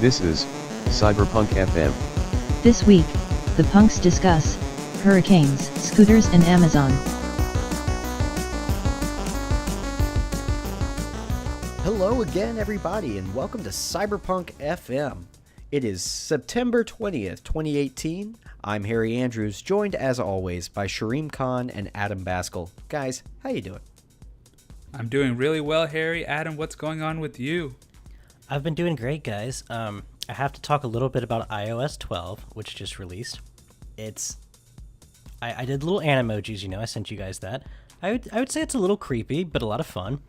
This is CyberPunk FM. This week, the punks discuss hurricanes, scooters, and Amazon. Hello again, everybody, and welcome to CyberPunk FM. It is September 20th, 2018. I'm Harry Andrews, joined as always by Shareem Khan and Adam Baskell. Guys, how you doing? I'm doing really well, Harry. Adam, what's going on with you? I've been doing great, guys. I have to talk a little bit about iOS 12, which just released. I did little animojis, I sent you guys that. I would say it's a little creepy, but a lot of fun.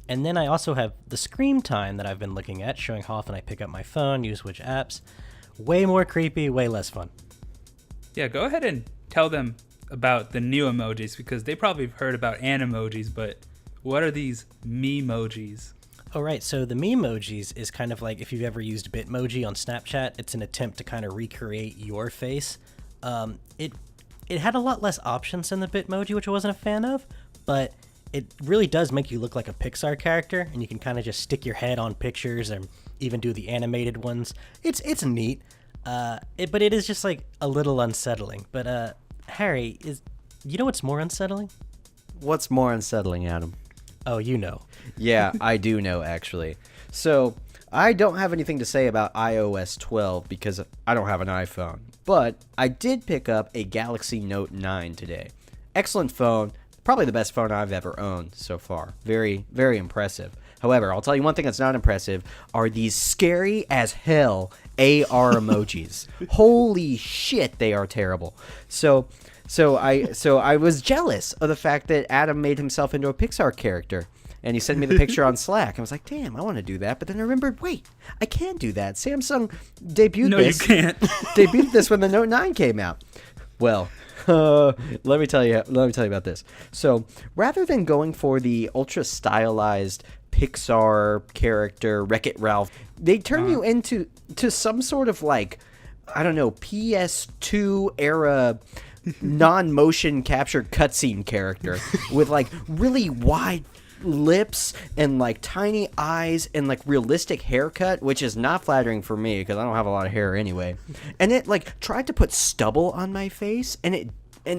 And then I also have the screen time that I've been looking at, showing how often I pick up my phone, use which apps. Way more creepy, way less fun. Yeah, go ahead and tell them about the new emojis, because they probably have heard about animojis, but what are these memojis? Oh, right. So the memojis is kind of like if you've ever used Bitmoji on Snapchat. It's an attempt to kind of recreate your face. It had a lot less options than the Bitmoji, which I wasn't a fan of, but it really does make you look like a Pixar character, and you can kind of just stick your head on pictures and even do the animated ones. It's neat, but it is just like a little unsettling. But Harry, what's more unsettling? What's more unsettling, Adam? Oh, you know. Yeah, I do know, actually. So, I don't have anything to say about iOS 12 because I don't have an iPhone. But I did pick up a Galaxy Note 9 today. Excellent phone. Probably the best phone I've ever owned so far. Very, very impressive. However, I'll tell you one thing that's not impressive are these scary as hell AR emojis. Holy shit, they are terrible. So I was jealous of the fact that Adam made himself into a Pixar character. And he sent me the picture on Slack. I was like, damn, I want to do that. But then I remembered, wait, I can't do that. Samsung debuted this. No, you can't. Debuted this when the Note 9 came out. Well, let me tell you about this. So rather than going for the ultra stylized Pixar character, Wreck-It Ralph, they turn you into some sort of like, I don't know, PS2 era non-motion captured cutscene character with like really wide lips and like tiny eyes and like realistic haircut, which is not flattering for me because I don't have a lot of hair anyway. And it like tried to put stubble on my face, and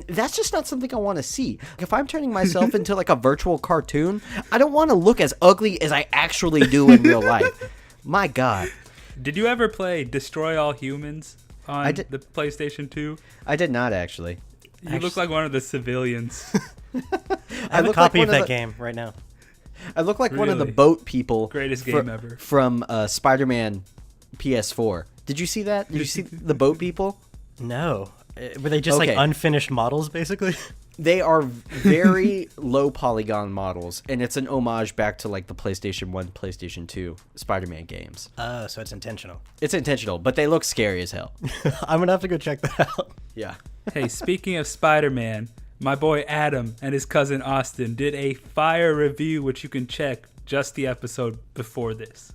that's just not something I want to see. If I'm turning myself into like a virtual cartoon, I don't want to look as ugly as I actually do in real life. My God. Did you ever play Destroy All Humans on the PlayStation 2? I did not, actually. You look like one of the civilians. I have a copy of that game right now. I look like one of the boat people. Greatest game ever. From Spider-Man PS4. Did you see that? Did you see the boat people? No. Were they just like unfinished models, basically? They are very low polygon models, and it's an homage back to like the PlayStation 1, PlayStation 2 Spider-Man games. Oh, so it's intentional. It's intentional, but they look scary as hell. I'm gonna have to go check that out. Yeah. Hey, speaking of Spider-Man, my boy Adam and his cousin Austin did a fire review, which you can check just the episode before this.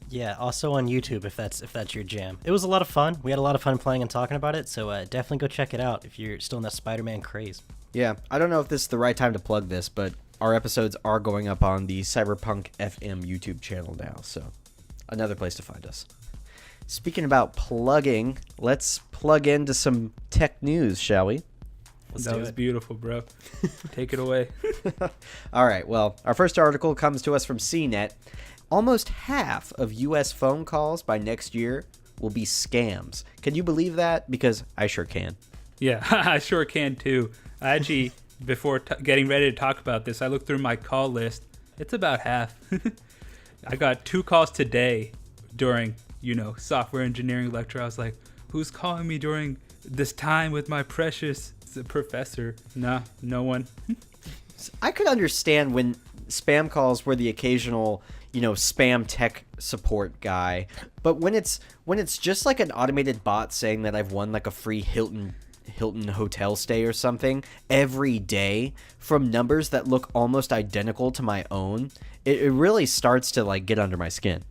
Yeah, also on YouTube if that's your jam. It was a lot of fun. We had a lot of fun playing and talking about it, so definitely go check it out if you're still in that Spider-Man craze. Yeah, I don't know if this is the right time to plug this, but our episodes are going up on the CyberPunk FM YouTube channel now, so another place to find us. Speaking about plugging, let's plug into some tech news, shall we? That was beautiful, bro. Take it away. All right, well, our first article comes to us from CNET. Almost half of U.S. phone calls by next year will be scams. Can you believe that? Because I sure can. Yeah, I sure can too. I actually, before getting ready to talk about this, I looked through my call list. It's about half. I got 2 calls today during, software engineering lecture. I was like, who's calling me during this time with my precious professor? Nah, no one. I could understand when spam calls were the occasional, spam tech support guy. But when it's just like an automated bot saying that I've won like a free Hilton hotel stay or something every day from numbers that look almost identical to my own, it really starts to like get under my skin.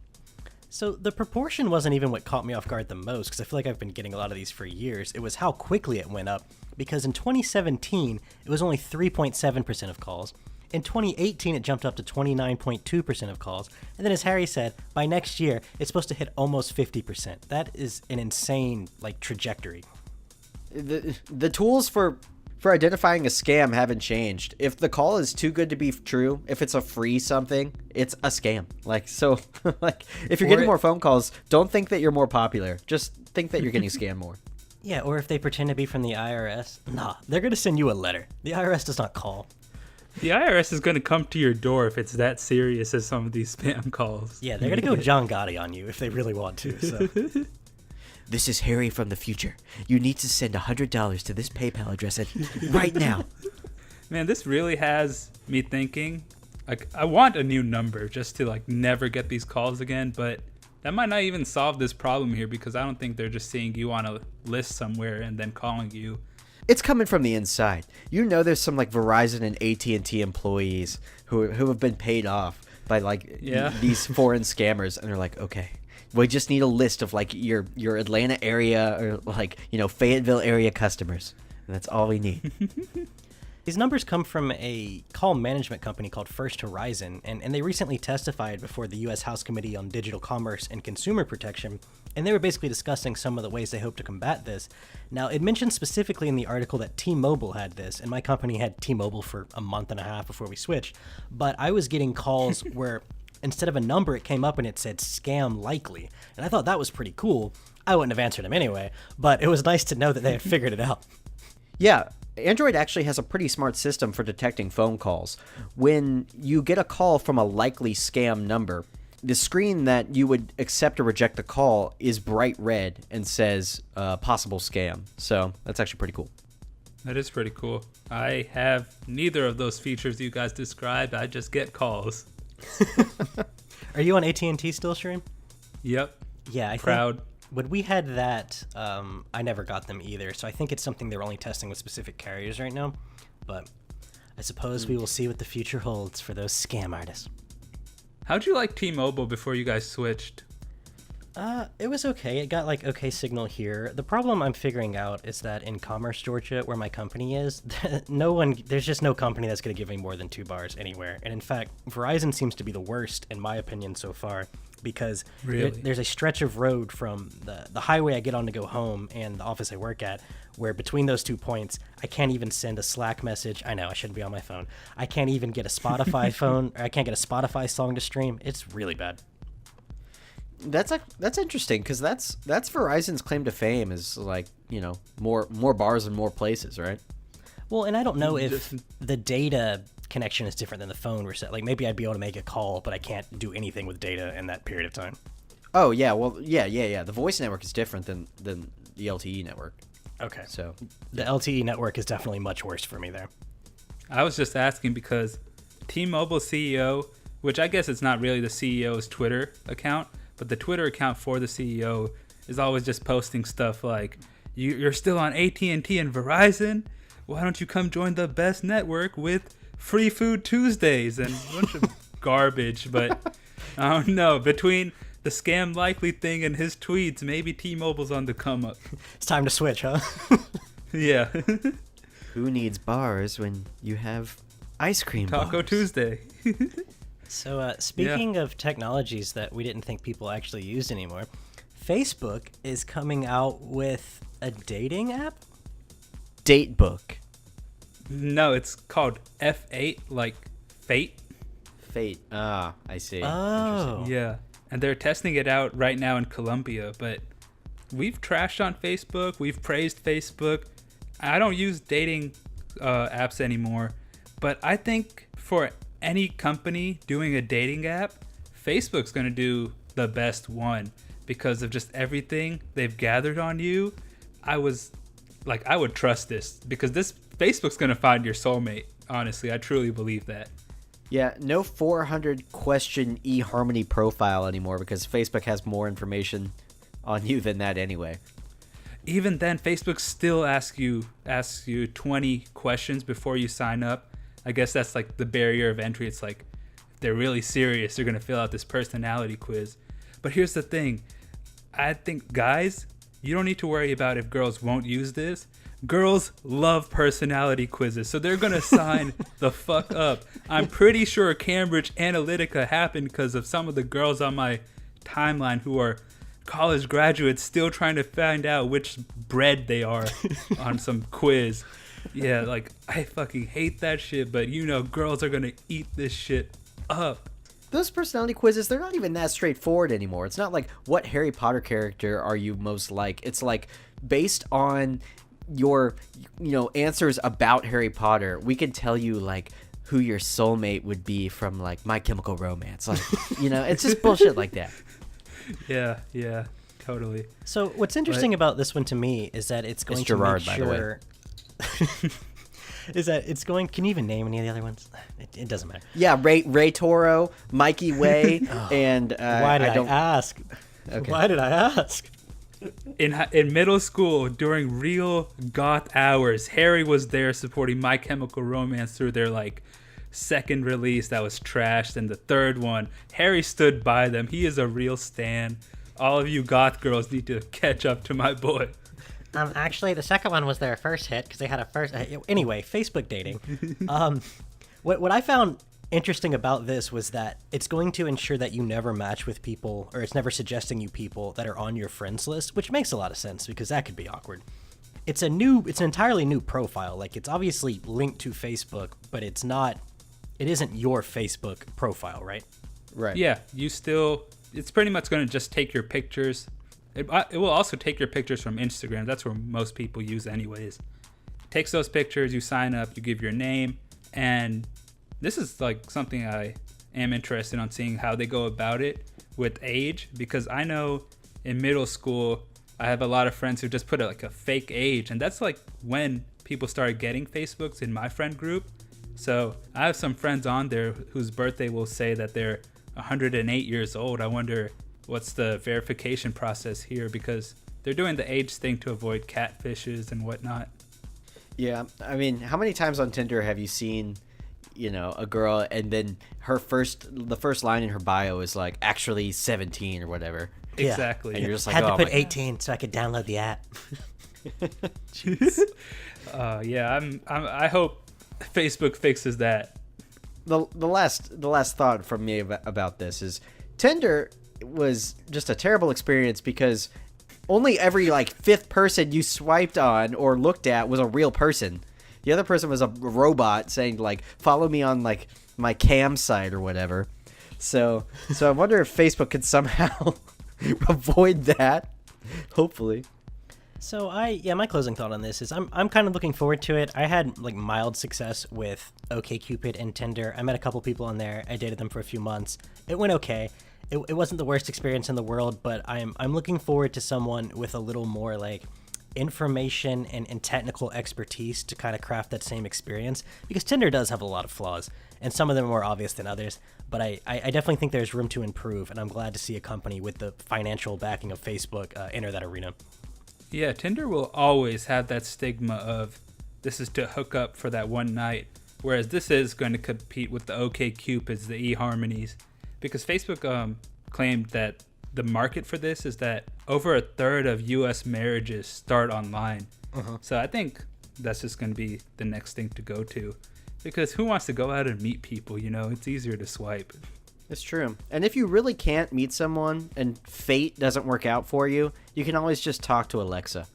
So the proportion wasn't even what caught me off guard the most, because I feel like I've been getting a lot of these for years. It was how quickly it went up, because in 2017, it was only 3.7% of calls. In 2018, it jumped up to 29.2% of calls. And then as Harry said, by next year, it's supposed to hit almost 50%. That is an insane, trajectory. The tools for identifying a scam haven't changed. If the call is too good to be true, if it's a free something, it's a scam. If you're getting more phone calls, don't think that you're more popular. Just think that you're getting scammed more. Yeah, or if they pretend to be from the IRS, nah, they're going to send you a letter. The IRS does not call. The IRS is going to come to your door if it's that serious as some of these spam calls. Yeah, they're going to go John Gotti on you if they really want to. So. This is Harry from the future. You need to send $100 to this PayPal address right now. Man, this really has me thinking. I want a new number just to never get these calls again, but that might not even solve this problem here because I don't think they're just seeing you on a list somewhere and then calling you. It's coming from the inside. You know, there's some Verizon and AT&T employees who have been paid off by these foreign scammers, and they're like, okay, we just need a list of your Atlanta area or Fayetteville area customers. And that's all we need. These numbers come from a call management company called First Horizon, and they recently testified before the U.S. House Committee on Digital Commerce and Consumer Protection, and they were basically discussing some of the ways they hope to combat this. Now, it mentioned specifically in the article that T-Mobile had this, and my company had T-Mobile for a month and a half before we switched, but I was getting calls where instead of a number, it came up and it said scam likely, and I thought that was pretty cool. I wouldn't have answered them anyway, but it was nice to know that they had figured it out. Yeah. Android actually has a pretty smart system for detecting phone calls. When you get a call from a likely scam number, the screen that you would accept or reject the call is bright red and says possible scam. So that's actually pretty cool. That is pretty cool. I have neither of those features you guys described. I just get calls. Are you on AT&T still, Shreem? Yep. Yeah, I Proud. think when we had that, I never got them either. So I think it's something they're only testing with specific carriers right now. But I suppose we will see what the future holds for those scam artists. How'd you like T-Mobile before you guys switched? It was okay. It got okay signal here. The problem I'm figuring out is that in Commerce, Georgia, where my company is, there's just no company that's going to give me more than 2 bars anywhere. And in fact, Verizon seems to be the worst, in my opinion, so far, because there's a stretch of road from the highway I get on to go home and the office I work at, where between those 2 points, I can't even send a Slack message. I know, I shouldn't be on my phone. I can't even get a Spotify I can't get a Spotify song to stream. It's really bad. That's interesting because that's Verizon's claim to fame is more bars and more places, right? Well, and I don't know if the data connection is different than the phone reset. Maybe I'd be able to make a call, but I can't do anything with data in that period of time. Oh yeah, well yeah. The voice network is different than the LTE network. Okay. So the LTE network is definitely much worse for me there. I was just asking because T-Mobile CEO, which I guess it's not really the CEO's Twitter account, but the Twitter account for the CEO is always just posting stuff like, you're still on AT&T and Verizon? Why don't you come join the best network with Free Food Tuesdays and a bunch of garbage. But I don't know. Between the scam likely thing and his tweets, maybe T-Mobile's on the come up. It's time to switch, huh? Yeah. Who needs bars when you have ice cream Taco bars? Tuesday. So speaking of technologies that we didn't think people actually used anymore, Facebook is coming out with a dating app? Datebook. No, it's called F8, like fate. Fate. Ah, I see. Oh. Yeah. And they're testing it out right now in Colombia, but we've trashed on Facebook. We've praised Facebook. I don't use dating apps anymore, but I think for any company doing a dating app, Facebook's going to do the best one because of just everything they've gathered on you. I would trust this because this Facebook's going to find your soulmate. Honestly, I truly believe that. Yeah, no 400 question eHarmony profile anymore because Facebook has more information on you than that anyway. Even then, Facebook still asks you 20 questions before you sign up. I guess that's like the barrier of entry. It's like if they're really serious, they're going to fill out this personality quiz. But here's the thing. I think guys, you don't need to worry about if girls won't use this. Girls love personality quizzes, so they're going to sign the fuck up. I'm pretty sure Cambridge Analytica happened because of some of the girls on my timeline who are college graduates still trying to find out which bread they are on some quiz. Yeah, like, I fucking hate that shit, but girls are going to eat this shit up. Those personality quizzes, they're not even that straightforward anymore. It's not like, what Harry Potter character are you most like? It's like, based on your, answers about Harry Potter, we can tell you, like, who your soulmate would be from, like, My Chemical Romance. Like, it's just bullshit like that. Yeah, totally. So what's interesting about this one to me is that it's going to Gerard, make by the way. sure... is that it's going... Can you even name any of the other ones? It doesn't matter. Yeah, Ray Toro, Mikey Way, and... Why did I ask? Okay. Why did I ask? In middle school, during real goth hours, Harry was there supporting My Chemical Romance through their, like, second release that was trashed, and the third one, Harry stood by them. He is a real stan. All of you goth girls need to catch up to my boy. Actually, the second one was their first hit because they had a first... Anyway, Facebook dating. What I found interesting about this was that it's going to ensure that you never match with people, or it's never suggesting you people that are on your friends list, which makes a lot of sense because that could be awkward. It's an entirely new profile. Like, it's obviously linked to Facebook, but it isn't your Facebook profile, right? Right. Yeah, it's pretty much going to just take your pictures. It will also take your pictures from Instagram. That's where most people use anyways. Takes those pictures, you sign up, you give your name, and this is like something I am interested on seeing how they go about it with age, because I know in middle school I have a lot of friends who just put a fake age, and that's like when people started getting Facebooks in my friend group. So I have some friends on there whose birthday will say that they're 108 years old. I wonder what's the verification process here, because they're doing the age thing to avoid catfishes and whatnot. Yeah, I mean, how many times on Tinder have you seen, a girl and then the first line in her bio is like actually 17 or whatever? Yeah. Exactly. And you're just like, Had to oh put my 18 so I could download the app. Yeah, I hope Facebook fixes that. The last thought from me about this is Tinder was just a terrible experience because only every fifth person you swiped on or looked at was a real person. The other person was a robot saying follow me on my cam site or whatever. So I wonder if Facebook could somehow avoid that. Hopefully. So my closing thought on this is I'm kind of looking forward to it. I had mild success with OkCupid and Tinder. I met a couple people on there. I dated them for a few months. It went okay. It wasn't the worst experience in the world, but I'm looking forward to someone with a little more information and technical expertise to kind of craft that same experience, because Tinder does have a lot of flaws, and some of them are more obvious than others. But I definitely think there's room to improve, and I'm glad to see a company with the financial backing of Facebook enter that arena. Yeah, Tinder will always have that stigma of this is to hook up for that one night, whereas this is going to compete with the OkCupids, the eHarmonies, because Facebook claimed that the market for this is that over a third of U.S. marriages start online. So I think that's just going to be the next thing to go to, because who wants to go out and meet people? It's easier to swipe. It's true. And if you really can't meet someone and fate doesn't work out for you, you can always just talk to Alexa.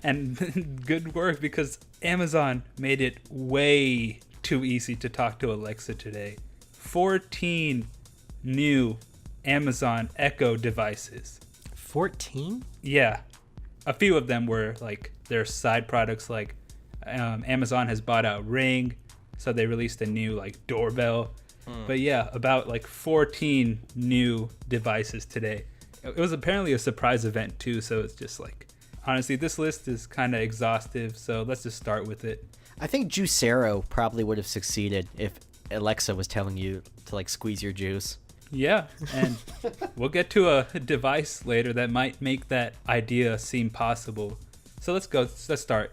And good work, because Amazon made it way too easy to talk to Alexa today. 14 new Amazon Echo devices. 14? Yeah. A few of them were their side products, Amazon has bought out Ring, so they released a new doorbell. But yeah, about 14 new devices today. It was apparently a surprise event too, so it's just honestly, this list is kind of exhaustive, so let's just start with it. I think Juicero probably would have succeeded if Alexa was telling you to squeeze your juice. Yeah, and we'll get to a device later that might make that idea seem possible. So let's start.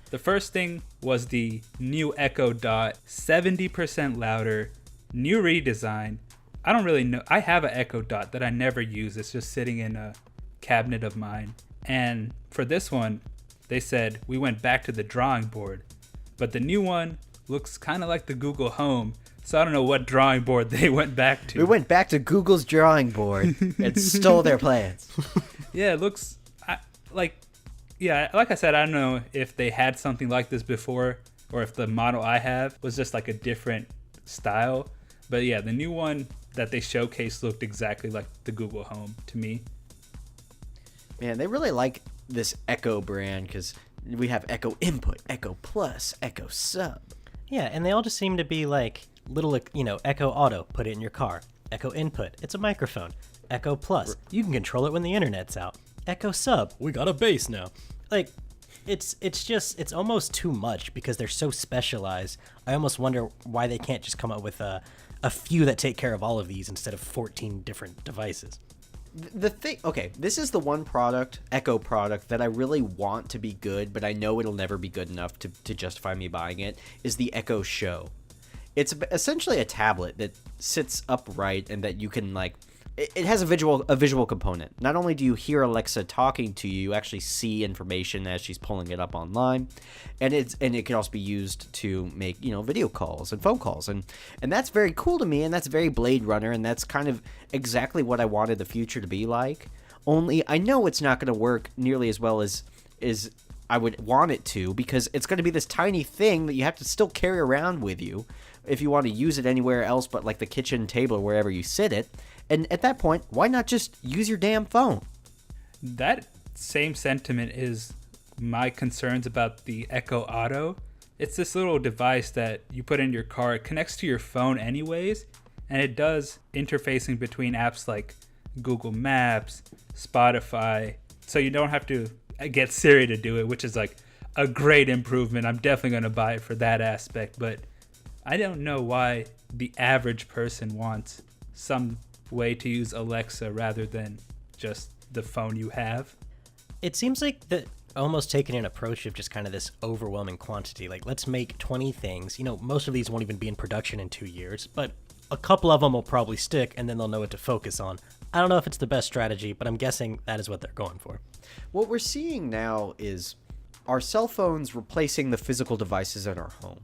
The first thing was the new Echo Dot, 70% louder, new redesign. I don't really know. I have an Echo Dot that I never use. It's just sitting in a cabinet of mine. And for this one, they said we went back to the drawing board. But the new one looks kind of like the Google Home. So I don't know what drawing board they went back to. We went back to Google's drawing board and stole their plans. Yeah, it looks like I said, I don't know if they had something like this before or if the model I have was just like a different style. But yeah, the new one that they showcased looked exactly like the Google Home to me. Man, they really like this Echo brand because we have Echo Input, Echo Plus, Echo Sub. Yeah, and they all just seem to be like little, Echo Auto, put it in your car. Echo Input, it's a microphone. Echo Plus, you can control it when the internet's out. Echo Sub, we got a bass now. Like, it's almost too much because they're so specialized. I almost wonder why they can't just come up with a few that take care of all of these instead of 14 different devices. The thing, okay, this is the one product, Echo product, that I really want to be good, but I know it'll never be good enough to justify me buying it, is the Echo Show. It's essentially a tablet that sits upright and that you can, like, it has a visual component. Not only do you hear Alexa talking to you, you actually see information as she's pulling it up online, and it can also be used to make video calls and phone calls, and that's very cool to me, and that's very Blade Runner, and that's kind of exactly what I wanted the future to be like. Only I know it's not going to work nearly as well as I would want it to, because it's going to be this tiny thing that you have to still carry around with you if you want to use it anywhere else but like the kitchen table or wherever you sit it. And at that point, why not just use your damn phone? That same sentiment is my concerns about the Echo Auto. It's this little device that you put in your car. It connects to your phone anyways, and it does interfacing between apps like Google Maps, Spotify, so you don't have to get Siri to do it, which is like a great improvement. I'm definitely going to buy it for that aspect, but I don't know why the average person wants some way to use Alexa rather than just the phone you have. It seems like that almost taking an approach of just kind of this overwhelming quantity. Like, let's make 20 things. Most of these won't even be in production in 2 years, but a couple of them will probably stick, and then they'll know what to focus on. I don't know if it's the best strategy, but I'm guessing that is what they're going for. What we're seeing now is our cell phones replacing the physical devices in our home.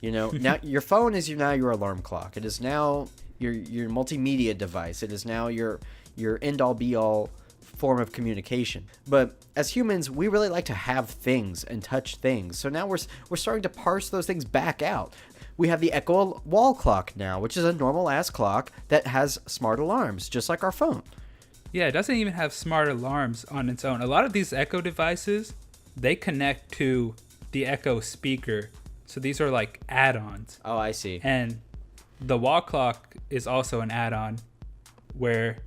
Now your phone is now your alarm clock. It is now your multimedia device. It is now your end-all be-all form of communication. But as humans, we really like to have things and touch things. So now we're starting to parse those things back out. We have the Echo wall clock now, which is a normal-ass clock that has smart alarms, just like our phone. Yeah, it doesn't even have smart alarms on its own. A lot of these Echo devices, they connect to the Echo speaker. So these are like add-ons. Oh, I see. And the wall clock is also an add-on where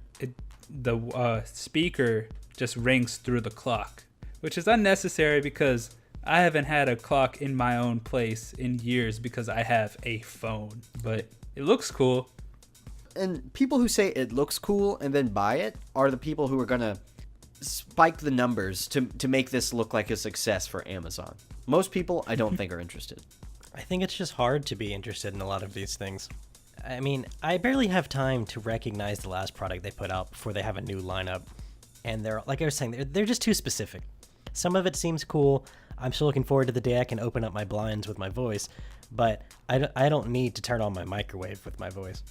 the speaker just rings through the clock, which is unnecessary because I haven't had a clock in my own place in years because I have a phone. But it looks cool. And people who say it looks cool and then buy it are the people who are going to spike the numbers to make this look like a success for Amazon. Most people, I don't think, are interested. I think it's just hard to be interested in a lot of these things. I mean, I barely have time to recognize the last product they put out before they have a new lineup. And they're, like I was saying, they're just too specific. Some of it seems cool. I'm still looking forward to the day I can open up my blinds with my voice, but I don't need to turn on my microwave with my voice.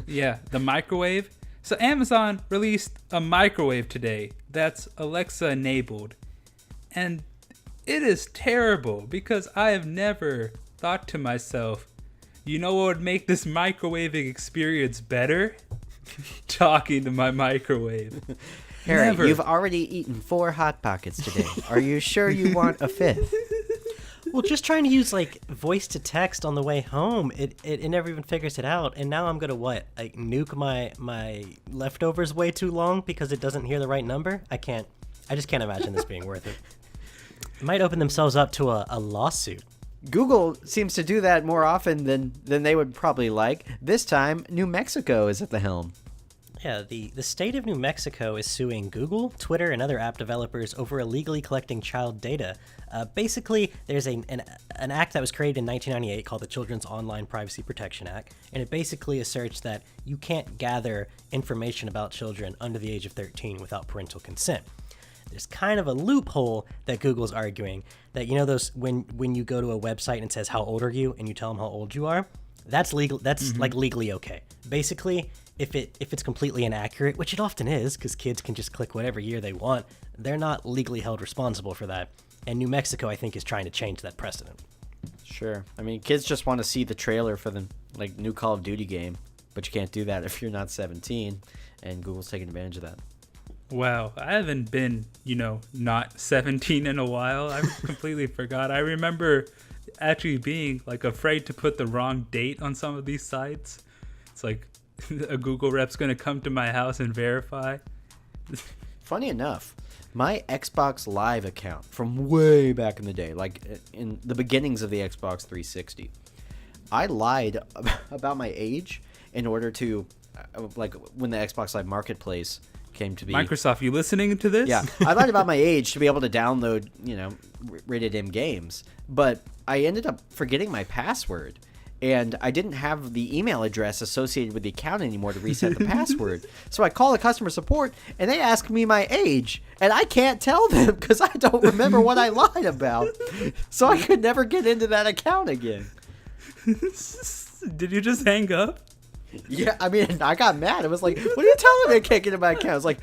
Yeah, the microwave. So Amazon released a microwave today that's Alexa enabled. And it is terrible because I have never thought to myself, you know what would make this microwaving experience better? Talking to my microwave. Harry, Never. You've already eaten 4 Hot Pockets today. Are you sure you want a 5th? Well, just trying to use like voice to text on the way home, it never even figures it out. And now I'm gonna nuke my leftovers way too long because it doesn't hear the right number? I just can't imagine this being worth it. It might open themselves up to a lawsuit. Google seems to do that more often than they would probably like. This time, New Mexico is at the helm. Yeah, the state of New Mexico is suing Google, Twitter, and other app developers over illegally collecting child data. Basically, there's an act that was created in 1998 called the Children's Online Privacy Protection Act, and it basically asserts that you can't gather information about children under the age of 13 without parental consent. There's kind of a loophole that Google's arguing that, you know, those when you go to a website and it says how old are you and you tell them how old you are, that's legal. That's like legally okay. Basically, if it's completely inaccurate, which it often is because kids can just click whatever year they want, they're not legally held responsible for that. And New Mexico, I think, is trying to change that precedent. Sure. I mean, kids just want to see the trailer for the new Call of Duty game, but you can't do that if you're not 17, and Google's taking advantage of that. Wow, I haven't been, not 17 in a while. I completely forgot. I remember actually being afraid to put the wrong date on some of these sites. It's like a Google rep's going to come to my house and verify. Funny enough, my Xbox Live account from way back in the day, in the beginnings of the Xbox 360, I lied about my age in order to, when the Xbox Live Marketplace came to be. Microsoft, you listening to this? Yeah, I lied about my age to be able to download, rated M games, but I ended up forgetting my password. And I didn't have the email address associated with the account anymore to reset the password. So I call the customer support, and they ask me my age. And I can't tell them because I don't remember what I lied about. So I could never get into that account again. Did you just hang up? Yeah, I mean, I got mad. I was like, what are you telling me I can't get into my account? I was like,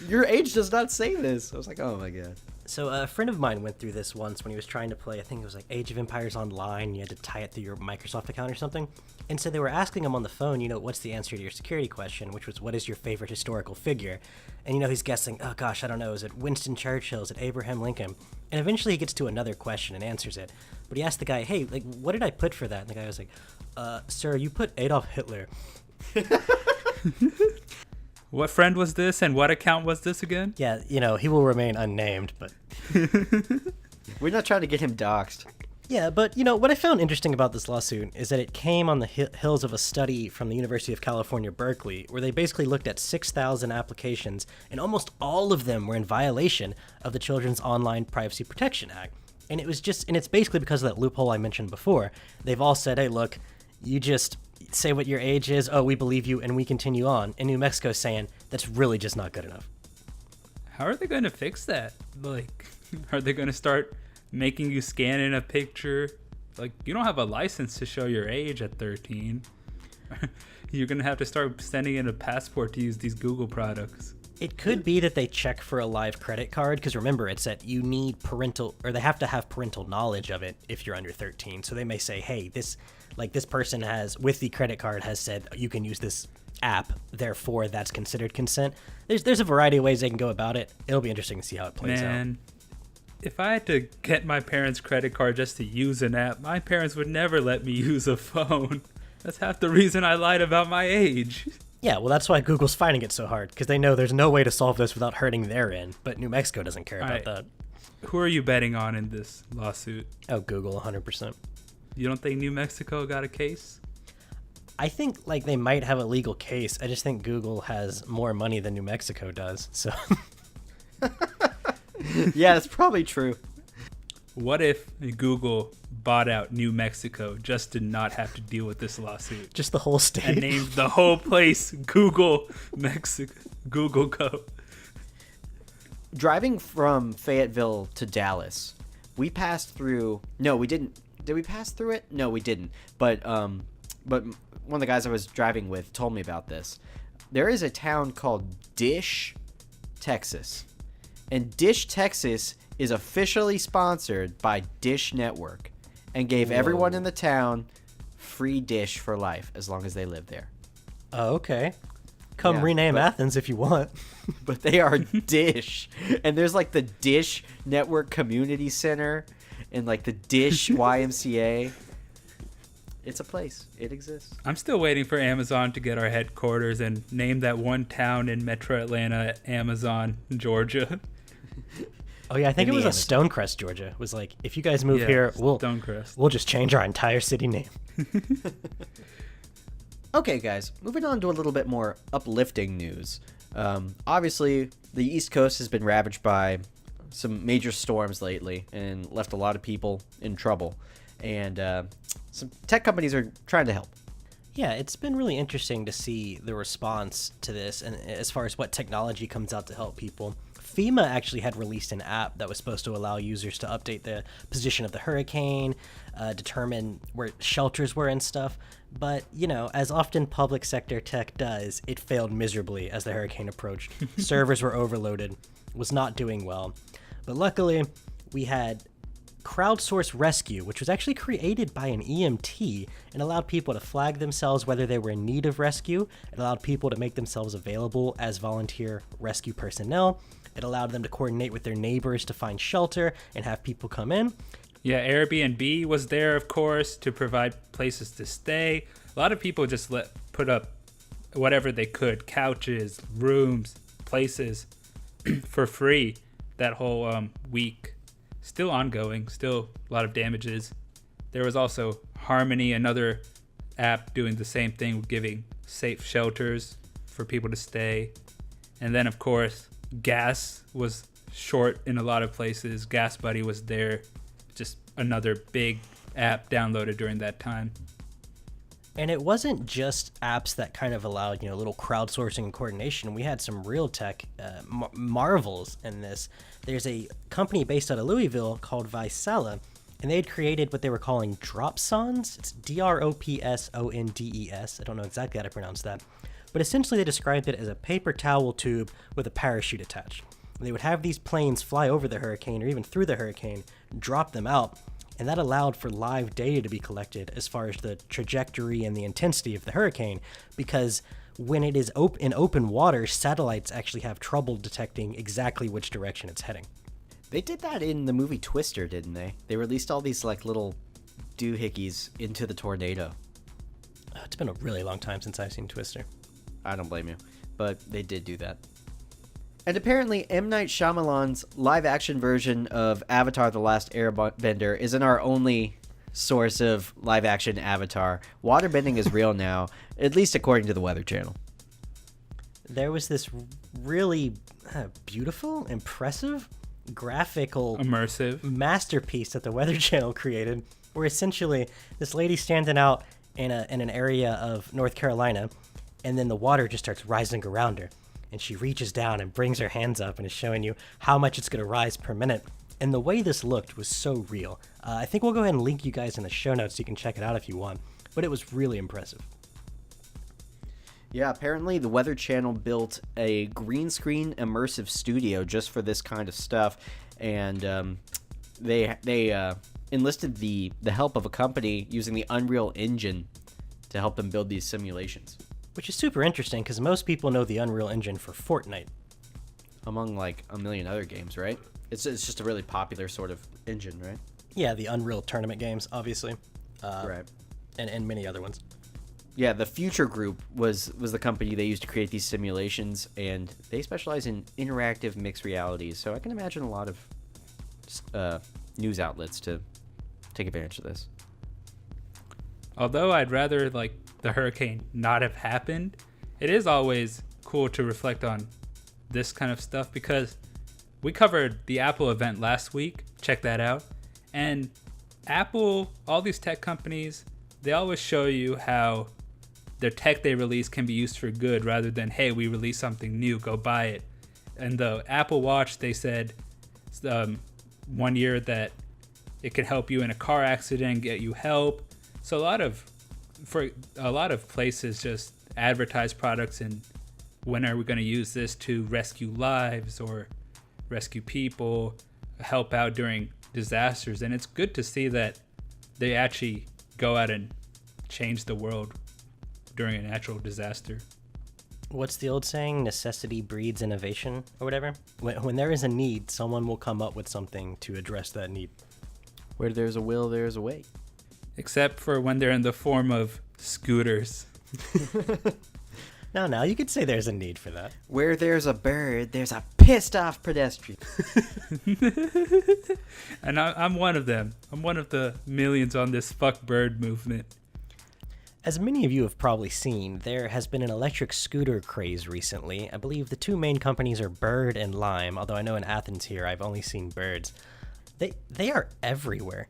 your age does not say this. I was like, oh, my God. So a friend of mine went through this once when he was trying to play, I think it was Age of Empires Online. You had to tie it through your Microsoft account or something. And so they were asking him on the phone, what's the answer to your security question, which was, what is your favorite historical figure? And, he's guessing, oh, gosh, I don't know. Is it Winston Churchill? Is it Abraham Lincoln? And eventually he gets to another question and answers it. But he asked the guy, hey, what did I put for that? And the guy was like, sir, you put Adolf Hitler. What friend was this and what account was this again? Yeah, he will remain unnamed, but... We're not trying to get him doxxed. Yeah, but, what I found interesting about this lawsuit is that it came on the heels of a study from the University of California, Berkeley, where they basically looked at 6,000 applications, and almost all of them were in violation of the Children's Online Privacy Protection Act. And it's basically because of that loophole I mentioned before. They've all said, hey, look, you just say what your age is, oh, we believe you, and we continue on. And New Mexico's saying, that's really just not good enough. How are they going to fix that? Are they going to start making you scan in a picture? You don't have a license to show your age at 13. You're going to have to start sending in a passport to use these Google products. It could be that they check for a live credit card, because remember, it's that you need they have to have parental knowledge of it if you're under 13. So they may say, hey, this person with the credit card has said you can use this app, therefore that's considered consent. There's a variety of ways they can go about it. It'll be interesting to see how it plays out. If I had to get my parents' credit card just to use an app, my parents would never let me use a phone. That's half the reason I lied about my age. Yeah, well, that's why Google's fighting it so hard, because they know there's no way to solve this without hurting their end, but New Mexico doesn't care about that. Who are you betting on in this lawsuit? Oh, Google, 100%. You don't think New Mexico got a case? I think they might have a legal case. I just think Google has more money than New Mexico does, so... Yeah, that's probably true. What if Google bought out New Mexico just to not have to deal with this lawsuit? Just the whole state. And named the whole place Google Mexico. Google Go. Driving from Fayetteville to Dallas, we passed through... No, we didn't. Did we pass through it? No, we didn't. But one of the guys I was driving with told me about this. There is a town called Dish, Texas. And Dish, Texas is officially sponsored by Dish Network and gave everyone in the town free Dish for life as long as they live there. Oh, okay. Come rename Athens if you want. But they are Dish. And there's the Dish Network Community Center and the Dish YMCA. It's a place. It exists. I'm still waiting for Amazon to get our headquarters and name that one town in Metro Atlanta, Amazon, Georgia. Oh yeah, I think it was Stonecrest, Georgia. It was if you guys move here, we'll just change our entire city name. Okay, guys, moving on to a little bit more uplifting news. Obviously, the East Coast has been ravaged by some major storms lately and left a lot of people in trouble. And some tech companies are trying to help. Yeah, it's been really interesting to see the response to this, and as far as what technology comes out to help people. FEMA actually had released an app that was supposed to allow users to update the position of the hurricane, determine where shelters were and stuff. But, as often public sector tech does, it failed miserably as the hurricane approached. Servers were overloaded, was not doing well. But luckily, we had Crowdsource Rescue, which was actually created by an EMT and allowed people to flag themselves whether they were in need of rescue. It allowed people to make themselves available as volunteer rescue personnel. It allowed them to coordinate with their neighbors to find shelter and have people come in. Yeah, Airbnb was there, of course, to provide places to stay. A lot of people just put up whatever they could, couches, rooms, places, for free that whole week. Still ongoing, still a lot of damages. There was also Harmony, another app doing the same thing, giving safe shelters for people to stay. And then, of course, gas was short in a lot of places. Gas Buddy was there, just another big app downloaded during that time. And it wasn't just apps that kind of allowed, little crowdsourcing and coordination. We had some real tech marvels in this. There's a company based out of Louisville called Vicella, and they had created what they were calling Dropsondes. It's Dropsondes. I don't know exactly how to pronounce that. But essentially they described it as a paper towel tube with a parachute attached. And they would have these planes fly over the hurricane or even through the hurricane, drop them out, and that allowed for live data to be collected as far as the trajectory and the intensity of the hurricane, because when it is in open water, satellites actually have trouble detecting exactly which direction it's heading. They did that in the movie Twister, didn't they? They released all these little doohickeys into the tornado. It's been a really long time since I've seen Twister. I don't blame you, but they did do that. And apparently, M. Night Shyamalan's live-action version of Avatar: The Last Airbender isn't our only source of live-action Avatar. Waterbending is real now, at least according to the Weather Channel. There was this really beautiful, impressive, graphical, immersive masterpiece that the Weather Channel created, where essentially this lady standing out in an area of North Carolina, and then the water just starts rising around her. And she reaches down and brings her hands up and is showing you how much it's going to rise per minute. And the way this looked was so real. I think we'll go ahead and link you guys in the show notes so you can check it out if you want. But it was really impressive. Yeah, apparently the Weather Channel built a green screen immersive studio just for this kind of stuff. And they enlisted the help of a company using the Unreal Engine to help them build these simulations. Which is super interesting because most people know the Unreal Engine for Fortnite. Among a million other games, right? It's just a really popular sort of engine, right? Yeah, the Unreal Tournament games, obviously. Right. And many other ones. Yeah, the Future Group was the company they used to create these simulations, and they specialize in interactive mixed realities. So I can imagine a lot of news outlets to take advantage of this. Although I'd rather the hurricane not have happened, it is always cool to reflect on this kind of stuff because we covered the Apple event last week. Check that out. And Apple, all these tech companies, they always show you how their tech they release can be used for good rather than, hey, we release something new, go buy it. And the Apple Watch, they said 1 year that it can help you in a car accident, get you help. So for a lot of places just advertise products and when are we going to use this to rescue lives or rescue people, help out during disasters. And it's good to see that they actually go out and change the world during a natural disaster. What's the old saying? Necessity breeds innovation or whatever? When there is a need, someone will come up with something to address that need. Where there's a will, there's a way. Except for when they're in the form of scooters. No, you could say there's a need for that. Where there's a bird, there's a pissed off pedestrian. And I'm one of them. I'm one of the millions on this fuck bird movement. As many of you have probably seen, there has been an electric scooter craze recently. I believe the two main companies are Bird and Lime, although I know in Athens here I've only seen Birds. They are everywhere.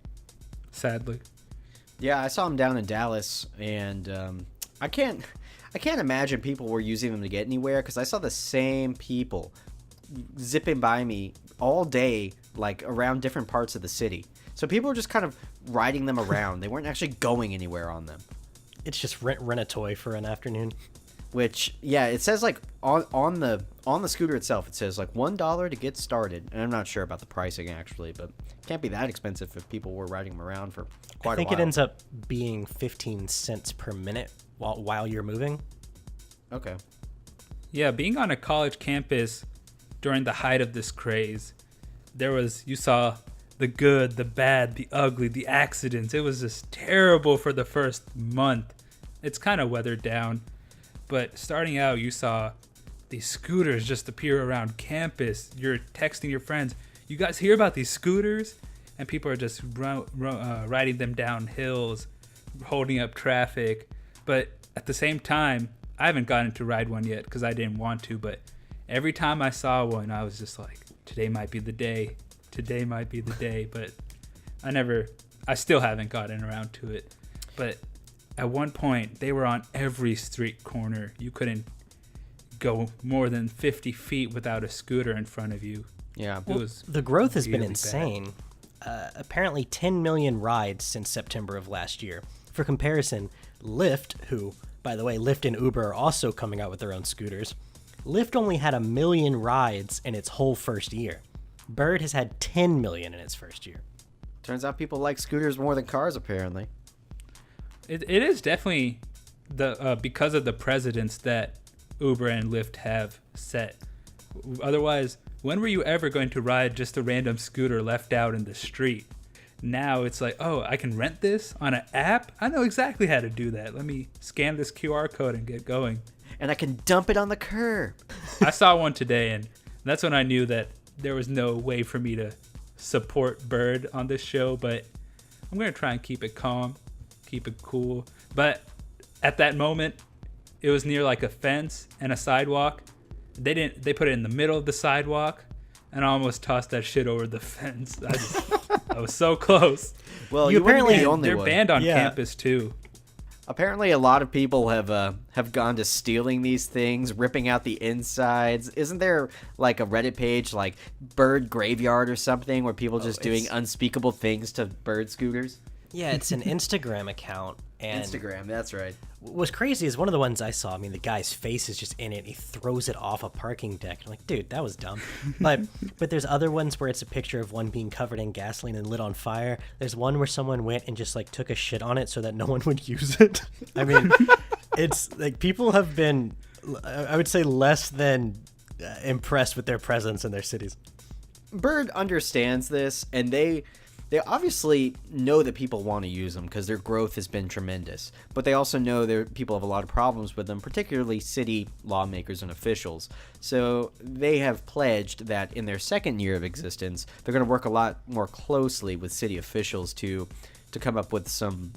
Sadly. Yeah, I saw them down in Dallas, and I can't imagine people were using them to get anywhere, because I saw the same people zipping by me all day, like around different parts of the city. So people were just kind of riding them around. They weren't actually going anywhere on them. It's just rent a toy for an afternoon. Which, yeah, it says like on the scooter itself, it says like $1 to get started. And I'm not sure about the pricing actually, but it can't be that expensive if people were riding them around for quite a while. I think it ends up being 15 cents per minute while you're moving. Okay. Yeah, being on a college campus during the height of this craze, you saw the good, the bad, the ugly, the accidents. It was just terrible for the first month. It's kind of weathered down. But starting out, you saw these scooters just appear around campus. You're texting your friends, you guys hear about these scooters? And people are just riding them down hills, holding up traffic. But at the same time, I haven't gotten to ride one yet because I didn't want to. But every time I saw one, I was just like, today might be the day. Today might be the day. But I still haven't gotten around to it. But at one point, they were on every street corner. You couldn't go more than 50 feet without a scooter in front of you. Yeah. The growth has been really insane. Apparently 10 million rides since September of last year. For comparison, Lyft, who, by the way, Lyft and Uber are also coming out with their own scooters. Lyft only had 1 million rides in its whole first year. Bird has had 10 million in its first year. Turns out people like scooters more than cars, apparently. It is definitely because of the precedents that Uber and Lyft have set. Otherwise, when were you ever going to ride just a random scooter left out in the street? Now it's like, oh, I can rent this on an app? I know exactly how to do that. Let me scan this QR code and get going. And I can dump it on the curb. I saw one today, and that's when I knew that there was no way for me to support Bird on this show, but I'm going to try and keep it calm, keep it cool. But at that moment, it was near like a fence and a sidewalk. They put it in the middle of the sidewalk, and I almost tossed that shit over the fence. I was so close. Well, You you apparently apparently- the only They're one. banned on Yeah. campus too. Apparently, a lot of people have gone to stealing these things, ripping out the insides. Isn't there like a Reddit page like Bird Graveyard or something where people just doing it's- unspeakable things to bird scooters? Yeah, it's an Instagram account. And Instagram, that's right. what's crazy is one of the ones I saw, I mean, the guy's face is just in it. He throws it off a parking deck. I'm like, dude, that was dumb. But there's other ones where it's a picture of one being covered in gasoline and lit on fire. There's one where someone went and just like took a shit on it so that no one would use it. I mean, it's like people have been, I would say, less than impressed with their presence in their cities. Bird understands this, and they obviously know that people want to use them because their growth has been tremendous. But they also know that people have a lot of problems with them, particularly city lawmakers and officials. So they have pledged that in their second year of existence, they're going to work a lot more closely with city officials to come up with some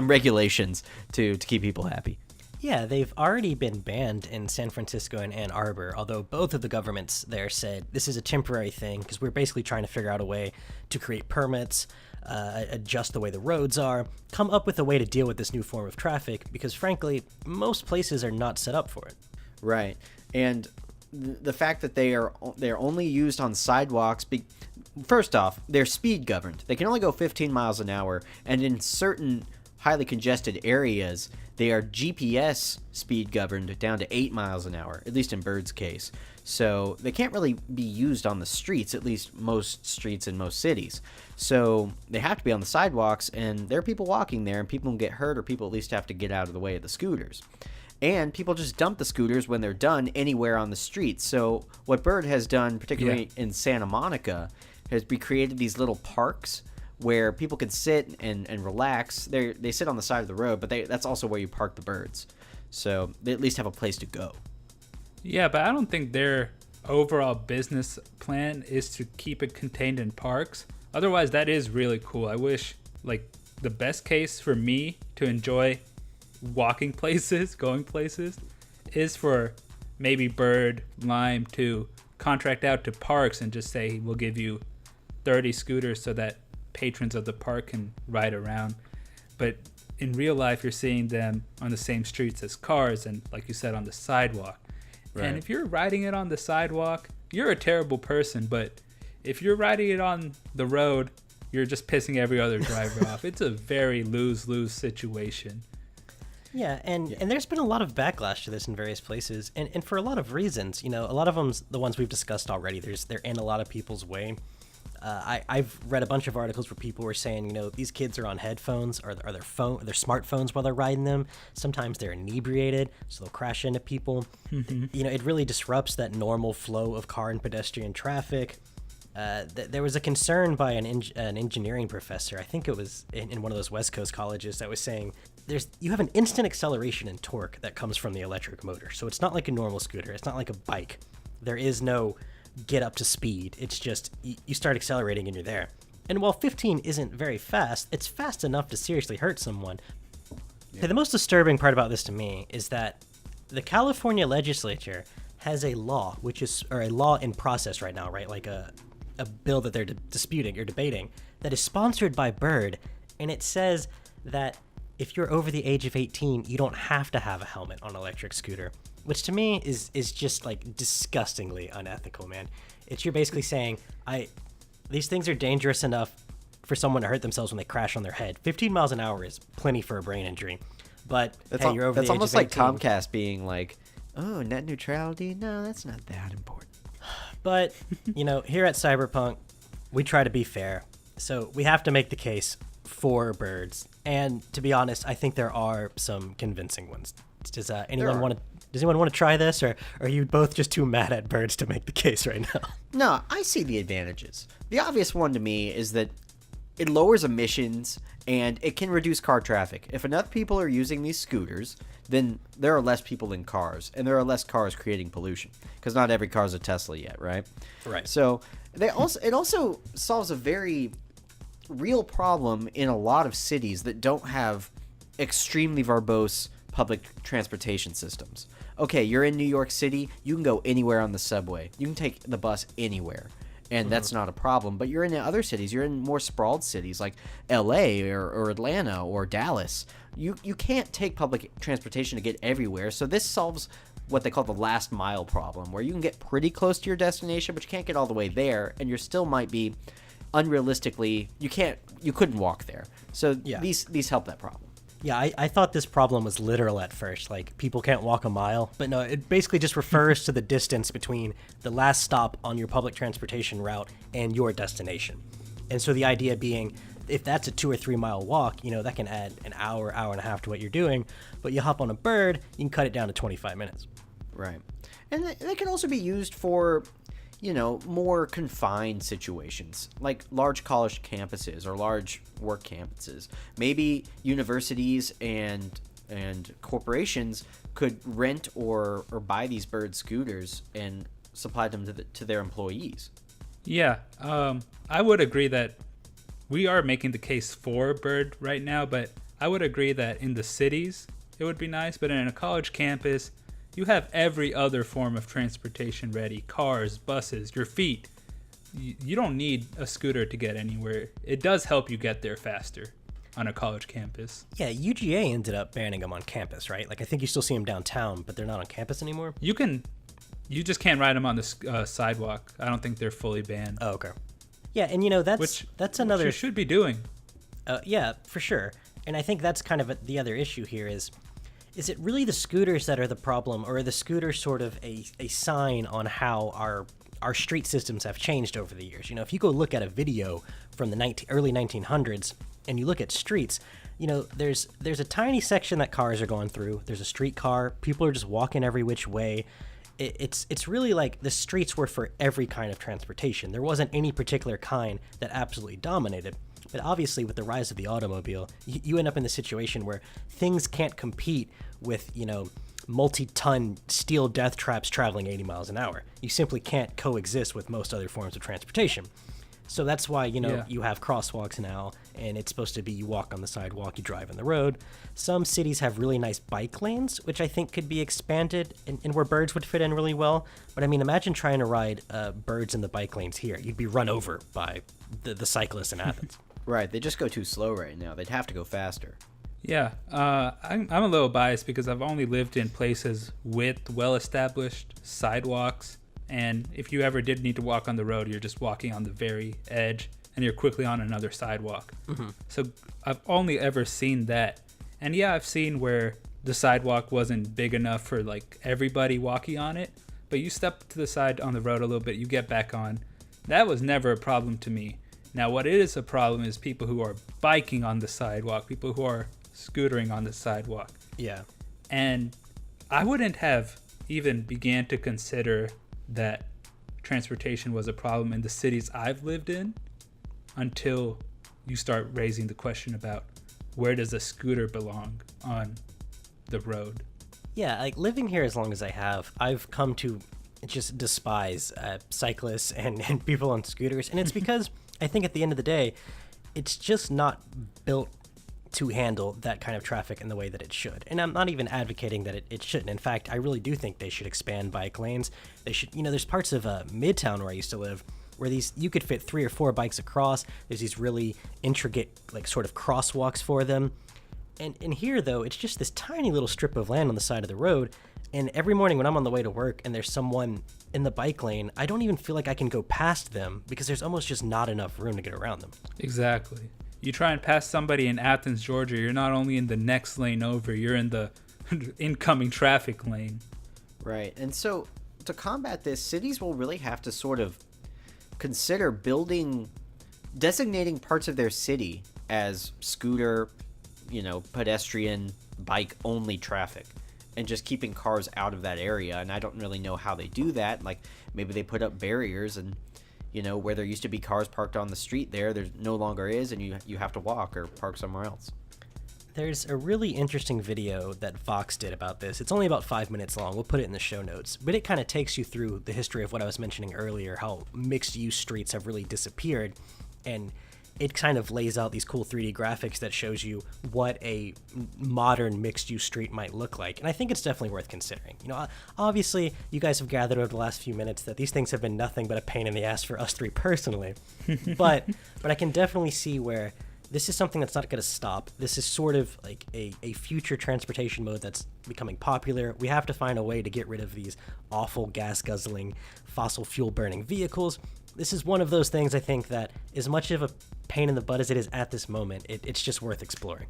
regulations to keep people happy. Yeah, they've already been banned in San Francisco and Ann Arbor, although both of the governments there said this is a temporary thing because we're basically trying to figure out a way to create permits, adjust the way the roads are, come up with a way to deal with this new form of traffic because, frankly, most places are not set up for it. Right. And the fact that they're only used on sidewalks, first off, they're speed governed. They can only go 15 miles an hour, and in certain highly congested areas, they are GPS speed governed down to 8 miles an hour, at least in Bird's case. So they can't really be used on the streets, at least most streets in most cities. So they have to be on the sidewalks, and there are people walking there, and people can get hurt, or people at least have to get out of the way of the scooters. And people just dump the scooters when they're done anywhere on the streets. So what Bird has done, particularly in Santa Monica, has created these little parks where people can sit and relax. They sit on the side of the road, but that's also where you park the birds. So they at least have a place to go. Yeah, but I don't think their overall business plan is to keep it contained in parks. Otherwise, that is really cool. I wish, like, the best case for me to enjoy walking places, going places, is for maybe Bird, Lime to contract out to parks and just say, we'll give you 30 scooters so that patrons of the park can ride around. But in real life, you're seeing them on the same streets as cars and, like you said, on the sidewalk. Right. And if you're riding it on the sidewalk, you're a terrible person. But if you're riding it on the road, you're just pissing every other driver off. It's a very lose-lose situation. Yeah, and there's been a lot of backlash to this in various places, and for a lot of reasons. You know, a lot of them's the ones we've discussed already. They're in a lot of people's way. I've read a bunch of articles where people were saying, you know, these kids are on headphones or their smartphones while they're riding them. Sometimes they're inebriated, so they'll crash into people. Mm-hmm. You know, it really disrupts that normal flow of car and pedestrian traffic. There was a concern by an engineering professor, I think it was in one of those West Coast colleges, that was saying you have an instant acceleration and torque that comes from the electric motor. So it's not like a normal scooter. It's not like a bike. There is no get up to speed. It's just you start accelerating and you're there. And while 15 isn't very fast, it's fast enough to seriously hurt someone. Yeah. The most disturbing part about this to me is that the California legislature has a law, a law in process right now, right? Like a bill that they're disputing or debating that is sponsored by Bird, and it says that if you're over the age of 18, you don't have to have a helmet on an electric scooter, which to me is just like disgustingly unethical, man. You're basically saying these things are dangerous enough for someone to hurt themselves when they crash on their head. 15 miles an hour is plenty for a brain injury, but you're over the age of 18. That's almost like Comcast being like, oh, net neutrality? No, that's not that important. But, you know, here at CyberPunk, we try to be fair. So we have to make the case for birds. And to be honest, I think there are some convincing ones. Does anyone want to try this, or are you both just too mad at birds to make the case right now? No, I see the advantages. The obvious one to me is that it lowers emissions and it can reduce car traffic. If enough people are using these scooters, then there are less people in cars, and there are less cars creating pollution, because not every car is a Tesla yet, right? Right. So it also solves a very real problem in a lot of cities that don't have extremely verbose public transportation systems. Okay, you're in New York City, you can go anywhere on the subway. You can take the bus anywhere, and that's not a problem. But you're in other cities, you're in more sprawled cities like LA or Atlanta or Dallas. You can't take public transportation to get everywhere, so this solves what they call the last mile problem, where you can get pretty close to your destination, but you can't get all the way there, and you still might be unrealistically, you couldn't walk there. So these help that problem. Yeah, I thought this problem was literal at first, like people can't walk a mile, but no, it basically just refers to the distance between the last stop on your public transportation route and your destination. And so the idea being, if that's a 2 or 3 mile walk, you know, that can add an hour and a half to what you're doing, but you hop on a bird, you can cut it down to 25 minutes. Right. And that can also be used for, you know, more confined situations, like large college campuses or large work campuses. Maybe universities and corporations could rent or buy these bird scooters and supply them to their employees. Yeah, I would agree that we are making the case for bird right now, but I would agree that in the cities it would be nice, but in a college campus, you have every other form of transportation ready. Cars, buses, your feet. You don't need a scooter to get anywhere. It does help you get there faster on a college campus. Yeah, UGA ended up banning them on campus, right? Like, I think you still see them downtown, but they're not on campus anymore. You just can't ride them on the sidewalk. I don't think they're fully banned. Oh, okay. Yeah, and you know, that's another... Which you should be doing. Yeah, for sure. And I think that's kind of the other issue here is it really the scooters that are the problem, or are the scooters sort of a sign on how our street systems have changed over the years? You know, if you go look at a video from the early 1900s and you look at streets, you know, there's a tiny section that cars are going through. There's a streetcar. People are just walking every which way. It's really like the streets were for every kind of transportation. There wasn't any particular kind that absolutely dominated. But obviously, with the rise of the automobile, you end up in the situation where things can't compete with, you know, multi-ton steel death traps traveling 80 miles an hour. You simply can't coexist with most other forms of transportation. So that's why, you know, you have crosswalks now, and it's supposed to be you walk on the sidewalk, you drive on the road. Some cities have really nice bike lanes, which I think could be expanded and where birds would fit in really well. But I mean, imagine trying to ride birds in the bike lanes here. You'd be run over by the cyclists in Athens. Right, they just go too slow right now. They'd have to go faster. Yeah, I'm a little biased because I've only lived in places with well-established sidewalks, and if you ever did need to walk on the road, you're just walking on the very edge, and you're quickly on another sidewalk. So I've only ever seen that. And yeah, I've seen where the sidewalk wasn't big enough for like everybody walking on it, but you step to the side on the road a little bit, you get back on. That was never a problem to me. Now, what is a problem is people who are biking on the sidewalk, people who are scootering on the sidewalk. Yeah. And I wouldn't have even began to consider that transportation was a problem in the cities I've lived in until you start raising the question about where does a scooter belong on the road. Yeah, like living here as long as I have, I've come to just despise cyclists and people on scooters. And it's because I think at the end of the day, it's just not built to handle that kind of traffic in the way that it should. And I'm not even advocating that it shouldn't. In fact, I really do think they should expand bike lanes. They should, there's parts of Midtown where I used to live where you could fit 3 or 4 bikes across. There's these really intricate, like sort of crosswalks for them. And here, though, it's just this tiny little strip of land on the side of the road. And every morning when I'm on the way to work and there's someone in the bike lane, I don't even feel like I can go past them because there's almost just not enough room to get around them. Exactly. You try and pass somebody in Athens, Georgia, you're not only in the next lane over, you're in the incoming traffic lane. Right. And so to combat this, cities will really have to sort of consider designating parts of their city as scooter, pedestrian, bike only traffic, and just keeping cars out of that area. And I don't really know how they do that. Like maybe they put up barriers and where there used to be cars parked on the street there no longer is, and you have to walk or park somewhere else. There's a really interesting video that Vox did about this. It's only about 5 minutes long. We'll put it in the show notes. But it kind of takes you through the history of what I was mentioning earlier, how mixed-use streets have really disappeared. And it kind of lays out these cool 3D graphics that shows you what a modern mixed-use street might look like. And I think it's definitely worth considering. Obviously, you guys have gathered over the last few minutes that these things have been nothing but a pain in the ass for us 3 personally. but I can definitely see where this is something that's not going to stop. This is sort of like a future transportation mode that's becoming popular. We have to find a way to get rid of these awful gas-guzzling, fossil fuel-burning vehicles. This is one of those things I think that, as much of a pain in the butt as it is at this moment, it's just worth exploring.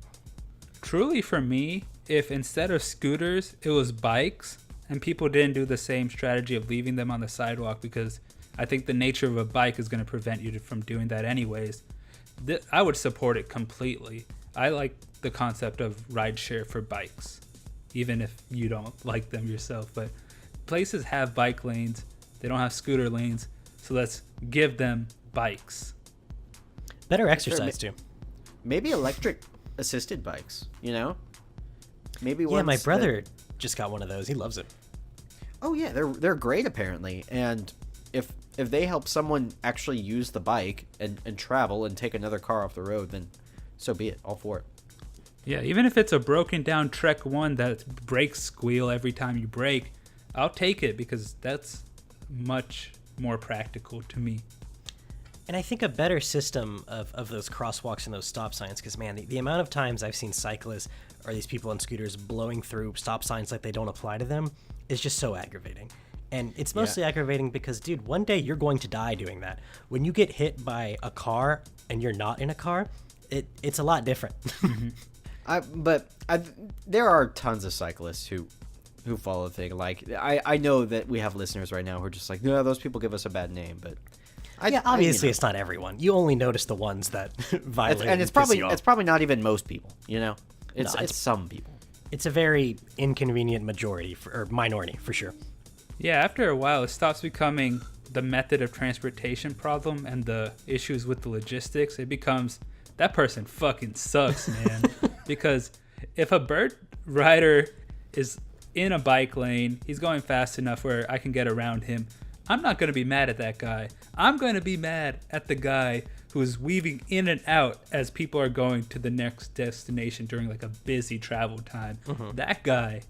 Truly, for me, if instead of scooters, it was bikes, and people didn't do the same strategy of leaving them on the sidewalk, because I think the nature of a bike is going to prevent you from doing that anyways, I would support it completely. I like the concept of rideshare for bikes, even if you don't like them yourself. But places have bike lanes, they don't have scooter lanes, so let's give them bikes. Better exercise, too. Maybe electric assisted bikes, Maybe yeah, my brother just got one of those. He loves it. Oh yeah, they're great apparently. And if they help someone actually use the bike and travel and take another car off the road, then so be it. All for it. Yeah, even if it's a broken down Trek 1 that brakes squeal every time you brake, I'll take it because that's much more practical to me. And I think a better system of those crosswalks and those stop signs, because, man, the amount of times I've seen cyclists or these people on scooters blowing through stop signs like they don't apply to them is just so aggravating. And it's mostly aggravating because, dude, one day you're going to die doing that. When you get hit by a car and you're not in a car, it's a lot different. There are tons of cyclists who follow the thing. Like, I know that we have listeners right now who are just like, no, those people give us a bad name, but obviously it's not everyone. You only notice the ones that violate. And it's probably not even most people. It's some people. It's a very inconvenient majority or minority for sure. Yeah, after a while, it stops becoming the method of transportation problem and the issues with the logistics. It becomes, that person fucking sucks, man. Because if a bird rider is in a bike lane, he's going fast enough where I can get around him, I'm not going to be mad at that guy. I'm going to be mad at the guy who's weaving in and out as people are going to the next destination during like a busy travel time. That guy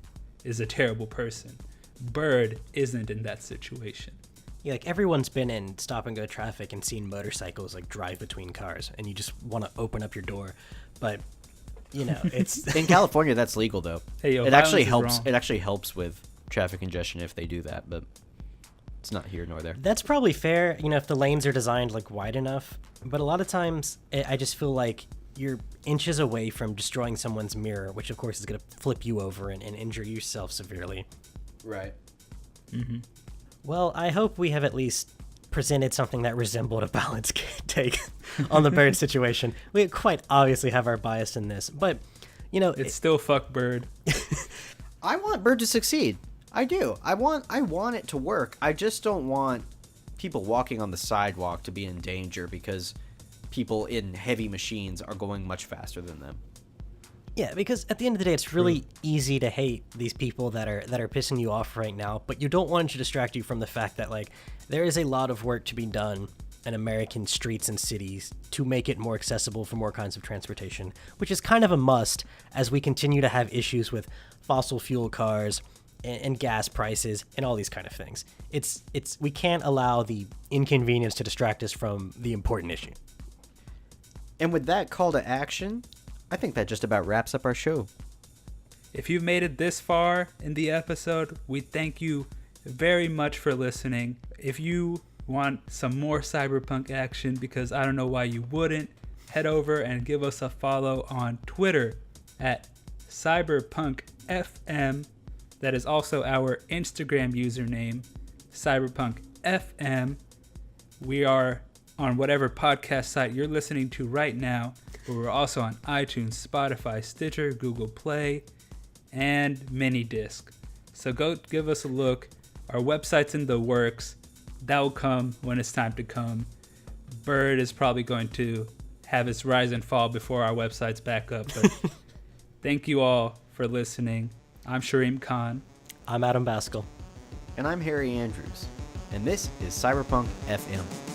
is a terrible person. Bird isn't in that situation. Yeah, like everyone's been in stop and go traffic and seen motorcycles like drive between cars, and you just want to open up your door, but you know it's In California, that's legal though. Hey, yo, it actually violence is helps. wrong. It actually helps with traffic congestion if they do that, but it's not here nor there. That's probably fair, you know, if the lanes are designed like wide enough. But a lot of times, I just feel like you're inches away from destroying someone's mirror, which of course is going to flip you over and injure yourself severely. Right. Well, I hope we have at least presented something that resembled a balanced take on the Bird situation. We quite obviously have our bias in this, but you know, It's still fuck Bird. I want Bird to succeed. I do. I want it to work. I just don't want people walking on the sidewalk to be in danger because people in heavy machines are going much faster than them. yeah, because at the end of the day, it's really easy to hate these people that are pissing you off right now, but you don't want it to distract you from the fact that like there is a lot of work to be done in American streets and cities to make it more accessible for more kinds of transportation, which is kind of a must as we continue to have issues with fossil fuel cars and gas prices and all these kind of things. It's we can't allow the inconvenience to distract us from the important issue. And with that call to action, I think that just about wraps up our show. If you've made it this far in the episode, we thank you very much for listening. If you want some more Cyberpunk action, because I don't know why you wouldn't, head over and give us a follow on Twitter at CyberpunkFM. That is also our Instagram username, CyberpunkFM. We are on whatever podcast site you're listening to right now, but we're also on iTunes, Spotify, Stitcher, Google Play, and Minidisc. So go give us a look. Our website's in the works. That will come when it's time to come. Bird is probably going to have its rise and fall before our website's back up. But thank you all for listening. I'm Shareem Khan. I'm Adam Baskell. And I'm Harry Andrews. And this is Cyberpunk FM.